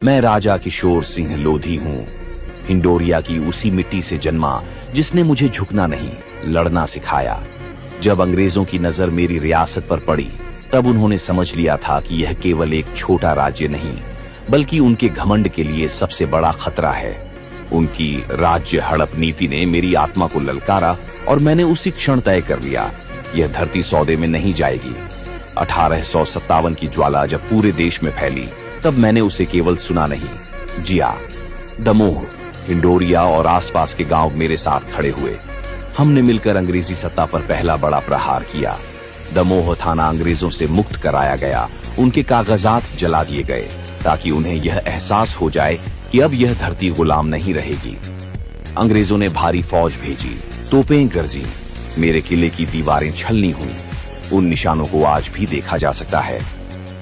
मैं राजा किशोर सिंह लोधी हूँ। हिंडोरिया की उसी मिट्टी से जन्मा जिसने मुझे झुकना नहीं, लड़ना सिखाया। जब अंग्रेजों की नजर मेरी रियासत पर पड़ी, तब उन्होंने समझ लिया था कि यह केवल एक छोटा राज्य नहीं, बल्कि उनके घमंड के लिए सबसे बड़ा खतरा है। उनकी राज्य हड़प नीति ने मेरी आत्मा को ललकारा और मैंने उसी क्षण तय कर लिया, यह धरती सौदे में नहीं जाएगी। 1857 की ज्वाला जब पूरे देश में फैली, तब मैंने उसे केवल सुना नहीं, जिया। दमोह, हिंडोरिया और आसपास के गांव मेरे साथ खड़े हुए। हमने मिलकर अंग्रेजी सत्ता पर पहला बड़ा प्रहार किया। दमोह थाना अंग्रेजों से मुक्त कराया गया, उनके कागजात जला दिए गए, ताकि उन्हें यह एहसास हो जाए कि अब यह धरती गुलाम नहीं रहेगी। अंग्रेजों ने भारी फौज भेजी, तोपें गरजी, मेरे किले की दीवारें छलनी हुई। उन निशानों को आज भी देखा जा सकता है,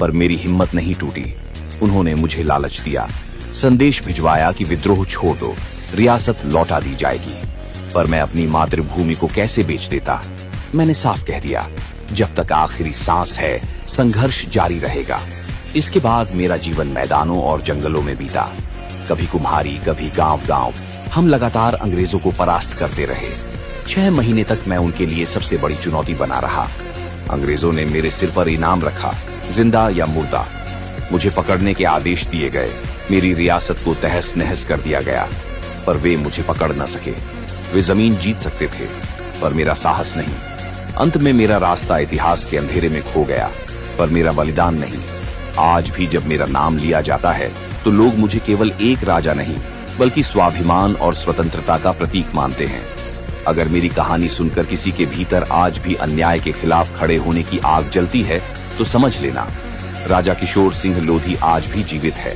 पर मेरी हिम्मत नहीं टूटी। उन्होंने मुझे लालच दिया, संदेश भिजवाया कि विद्रोह छोड़ दो, रियासत लौटा दी जाएगी। पर मैं अपनी मातृभूमि को कैसे बेच देता? मैंने साफ कह दिया, जब तक आखिरी सांस है, संघर्ष जारी रहेगा। इसके बाद मेरा जीवन मैदानों और जंगलों में बीता। कभी कुम्हारी, कभी गांव-गांव, हम लगातार अंग्रेजों को परास्त करते रहे। 6 महीने तक मैं उनके लिए सबसे बड़ी चुनौती बना रहा। अंग्रेजों ने मेरे सिर पर इनाम रखा, जिंदा या मुर्दा। मुझे पकड़ने के आदेश दिए गए, मेरी रियासत को तहस नहस कर दिया गया, पर वे मुझे पकड़ न सके। वे जमीन जीत सकते थे, पर मेरा साहस नहीं। अंत में मेरा रास्ता इतिहास के अंधेरे में खो गया, पर मेरा बलिदान नहीं। आज भी जब मेरा नाम लिया जाता है, तो लोग मुझे केवल एक राजा नहीं, बल्कि स्वाभिमान और स्वतंत्रता का प्रतीक मानते हैं। अगर मेरी कहानी सुनकर किसी के भीतर आज भी अन्याय के खिलाफ खड़े होने की आग जलती है, तो समझ लेना, राजा किशोर सिंह लोधी आज भी जीवित है।